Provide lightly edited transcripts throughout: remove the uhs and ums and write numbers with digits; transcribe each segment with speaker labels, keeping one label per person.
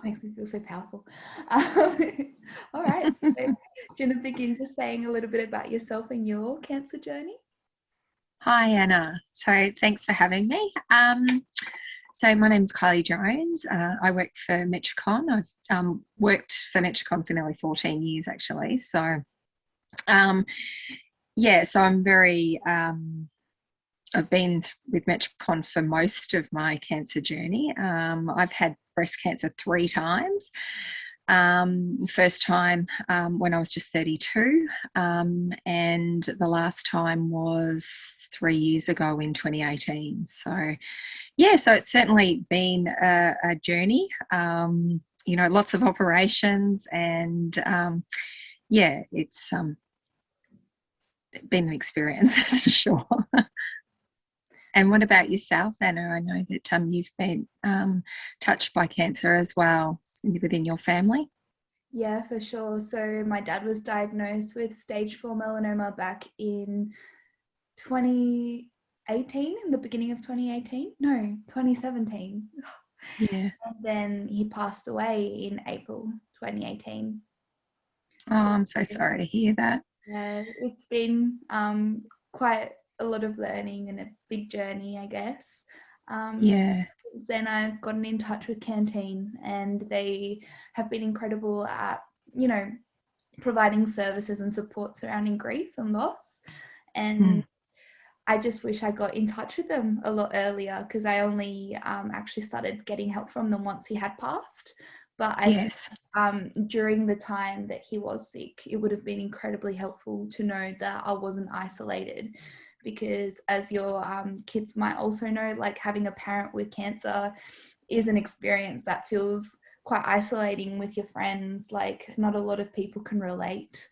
Speaker 1: Makes me feel so powerful. Um, all right. So, do you want to begin just saying a little bit about yourself and your cancer journey?
Speaker 2: Hi, Anna. So thanks for having me. So my name's Kylie Jones. I work for Metricon. I've worked for Metricon for nearly 14 years, actually. So, um, yeah, so I'm very, I've been with Metricon for most of my cancer journey. I've had breast cancer 3 times. First time when I was just 32, and the last time was 3 years ago in 2018. So, yeah, so it's certainly been a journey, lots of operations, and yeah, it's been an experience, that's for sure. And what about yourself, Anna? I know that you've been touched by cancer as well within your family.
Speaker 1: Yeah, for sure. So my dad was diagnosed with stage 4 melanoma back in 2018, in the beginning of 2018. No, 2017.
Speaker 2: Yeah.
Speaker 1: And then he passed away in April 2018.
Speaker 2: Oh,
Speaker 1: So
Speaker 2: I'm so sorry to hear that.
Speaker 1: yeah, it's been quite a lot of learning and a big journey, I guess.
Speaker 2: Yeah.
Speaker 1: Since then I've gotten in touch with Canteen, and they have been incredible at, you know, providing services and support surrounding grief and loss. And
Speaker 2: Mm.
Speaker 1: I just wish I got in touch with them a lot earlier, because I only actually started getting help from them once he had passed. But I think
Speaker 2: Yes.
Speaker 1: during the time that he was sick, it would have been incredibly helpful to know that I wasn't isolated. Because as your kids might also know, like having a parent with cancer is an experience that feels quite isolating with your friends. Like not a lot of people can relate.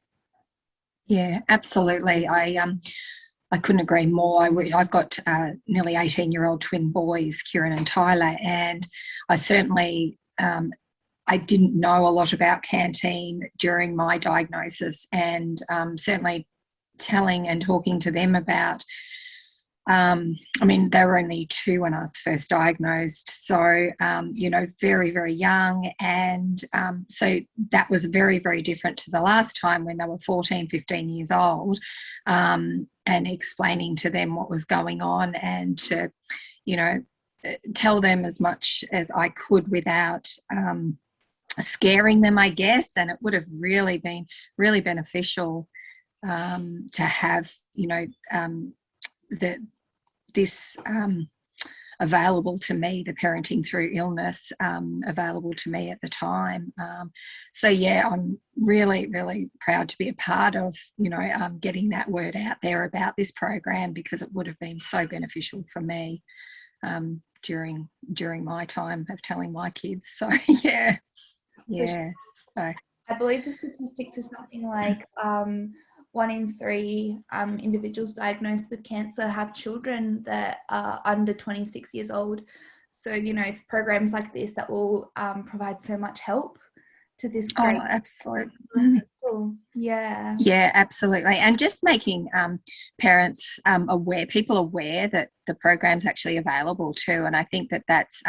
Speaker 2: Yeah, absolutely. I couldn't agree more. I've got nearly 18-year-old twin boys, Kieran and Tyler, and I certainly I didn't know a lot about Canteen during my diagnosis, and certainly telling and talking to them about. I mean, they were only 2 when I was first diagnosed, so very, very young, and so that was very, very different to the last time when they were 14, 15 years old, and explaining to them what was going on, and to, you know, tell them as much as I could without scaring them, I guess, and it would have really been really beneficial to have, the this available to me, the parenting through illness available to me at the time. So yeah, I'm really, really proud to be a part of, getting that word out there about this program, because it would have been so beneficial for me during my time of telling my kids. So yeah,
Speaker 1: For sure.
Speaker 2: yeah. So
Speaker 1: I believe the statistics is something like 1 in 3 individuals diagnosed with cancer have children that are under 26 years old. So, it's programs like this that will provide so much help to this
Speaker 2: oh,
Speaker 1: great
Speaker 2: absolutely.
Speaker 1: group of people. Yeah.
Speaker 2: Yeah, absolutely. And just making parents people aware that the program's actually available too. And I think that that's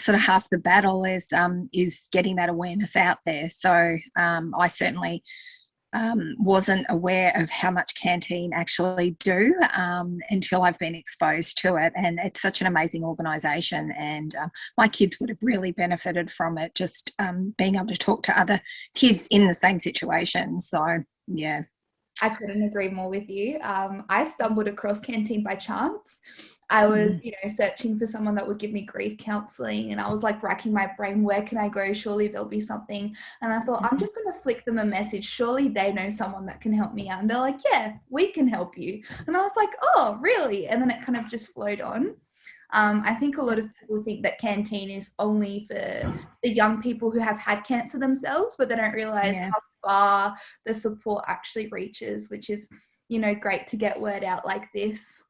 Speaker 2: sort of half the battle is getting that awareness out there. So I certainly wasn't aware of how much Canteen actually do until I've been exposed to it. And it's such an amazing organisation, and my kids would have really benefited from it, just being able to talk to other kids in the same situation. So, yeah.
Speaker 1: I couldn't agree more with you. I stumbled across Canteen by chance. I was,
Speaker 2: Mm.
Speaker 1: searching for someone that would give me grief counseling, and I was like racking my brain, where can I go? Surely there'll be something. And I thought, I'm just going to flick them a message. Surely they know someone that can help me out. And they're like, yeah, we can help you. And I was like, oh, really? And then it kind of just flowed on. I think a lot of people think that Canteen is only for the young people who have had cancer themselves, but they don't realize
Speaker 2: Yeah.
Speaker 1: how far the support actually reaches, which is, great to get word out like this.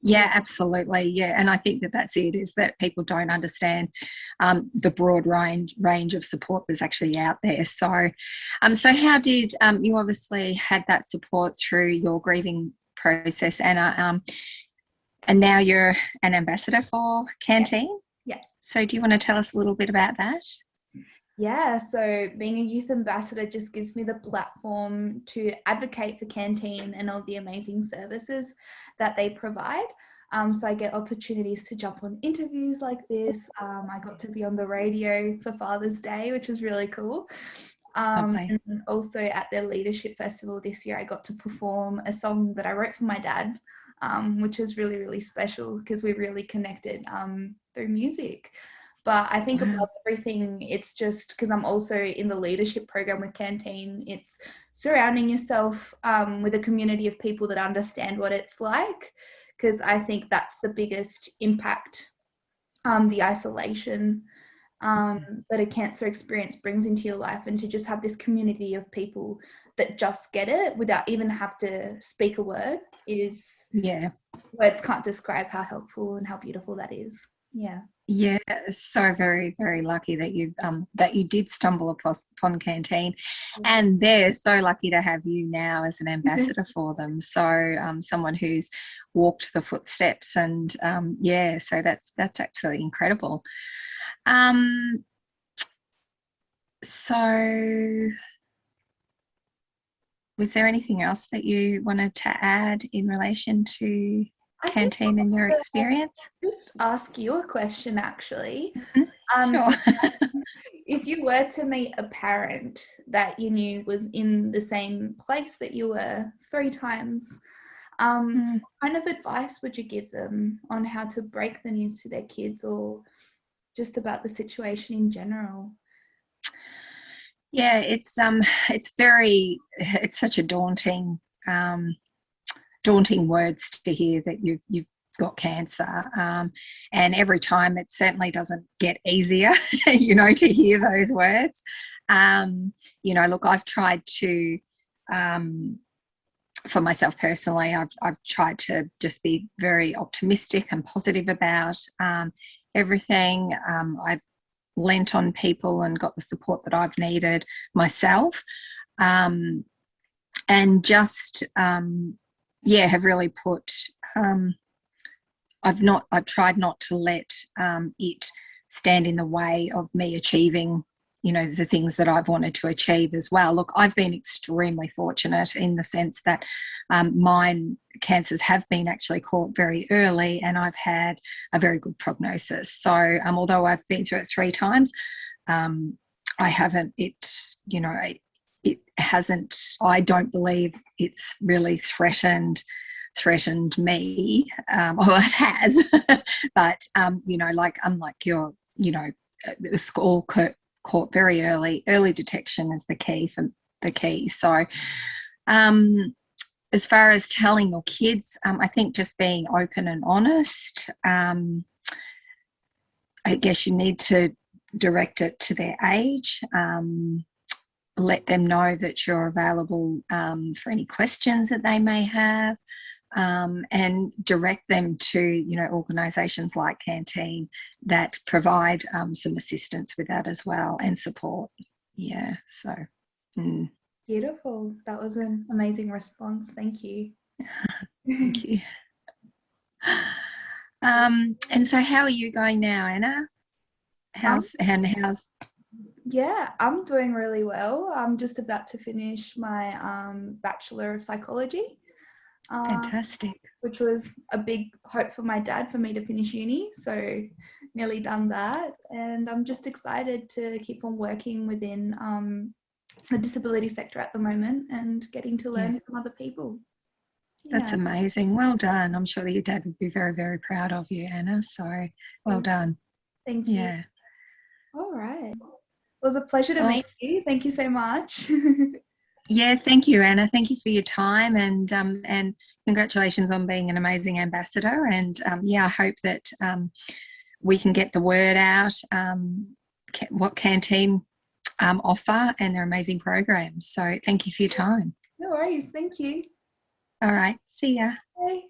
Speaker 2: Yeah, absolutely. Yeah, and I think that that's it, is that people don't understand the broad range of support that's actually out there. So, so how did you obviously had that support through your grieving process, Anna, and now you're an ambassador for
Speaker 1: Yeah.
Speaker 2: Canteen.
Speaker 1: Yeah.
Speaker 2: So, do you want to tell us a little bit about that?
Speaker 1: Yeah, so being a youth ambassador just gives me the platform to advocate for Canteen and all the amazing services that they provide. So I get opportunities to jump on interviews like this. I got to be on the radio for Father's Day, which was really cool.
Speaker 2: Lovely.
Speaker 1: And also at their leadership festival this year, I got to perform a song that I wrote for my dad, which was really, really special because we really connected through music. But I think
Speaker 2: Wow.
Speaker 1: above everything, it's just because I'm also in the leadership program with Canteen, it's surrounding yourself with a community of people that understand what it's like, because I think that's the biggest impact, the isolation that a cancer experience brings into your life, and to just have this community of people that just get it without even have to speak a word is,
Speaker 2: Yeah.
Speaker 1: words can't describe how helpful and how beautiful that is. Yeah.
Speaker 2: Yeah, so very, very lucky that you did stumble upon Canteen, and they're so lucky to have you now as an ambassador for them. So someone who's walked the footsteps, and yeah, so that's absolutely incredible. Um, so was there anything else that you wanted to add in relation to
Speaker 1: I think
Speaker 2: Canteen and your experience?
Speaker 1: I'll just ask you a question actually.
Speaker 2: Mhm.
Speaker 1: Um,
Speaker 2: Sure.
Speaker 1: if you were to meet a parent that you knew was in the same place that you were 3 times,
Speaker 2: Mm.
Speaker 1: what kind of advice would you give them on how to break the news to their kids, or just about the situation in general?
Speaker 2: Yeah, it's such a daunting words to hear that you've got cancer, and every time it certainly doesn't get easier, to hear those words. Look, I've tried to. For myself personally, I've tried to just be very optimistic and positive about everything. I've lent on people and got the support that I've needed myself, and just have really put. I've tried not to let it stand in the way of me achieving, the things that I've wanted to achieve as well. Look, I've been extremely fortunate in the sense that mine cancers have been actually caught very early, and I've had a very good prognosis. So although I've been through it 3 times, I haven't, it hasn't, I don't believe it's really threatened me, although it has. But like, unlike your, it's all caught very early. Early detection is the key. So as far as telling your kids, I think just being open and honest. I guess you need to direct it to their age. Let them know that you're available for any questions that they may have, and direct them to organisations like Canteen that provide some assistance with that as well, and support. Yeah, so
Speaker 1: Beautiful. That was an amazing response. Thank you.
Speaker 2: thank you. And so how are you going now, Anna?
Speaker 1: Um,
Speaker 2: How's
Speaker 1: yeah, I'm doing really well. I'm just about to finish my Bachelor of Psychology, um,
Speaker 2: fantastic?
Speaker 1: which was a big hope for my dad for me to finish uni. So nearly done that. And I'm just excited to keep on working within the disability sector at the moment and getting to
Speaker 2: Yeah,
Speaker 1: learn from other people.
Speaker 2: that's
Speaker 1: Yeah.
Speaker 2: amazing. Well done. I'm sure that your dad would be very, very proud of you, Anna. So well done.
Speaker 1: Thank you.
Speaker 2: Yeah.
Speaker 1: All right. It was a pleasure to
Speaker 2: Well,
Speaker 1: meet you. Thank you so much.
Speaker 2: yeah, thank you, Anna. Thank you for your time, and congratulations on being an amazing ambassador. And I hope that we can get the word out, what Canteen offer and their amazing programs. So thank you for your time.
Speaker 1: No worries. Thank you.
Speaker 2: All right, see ya.
Speaker 1: Bye.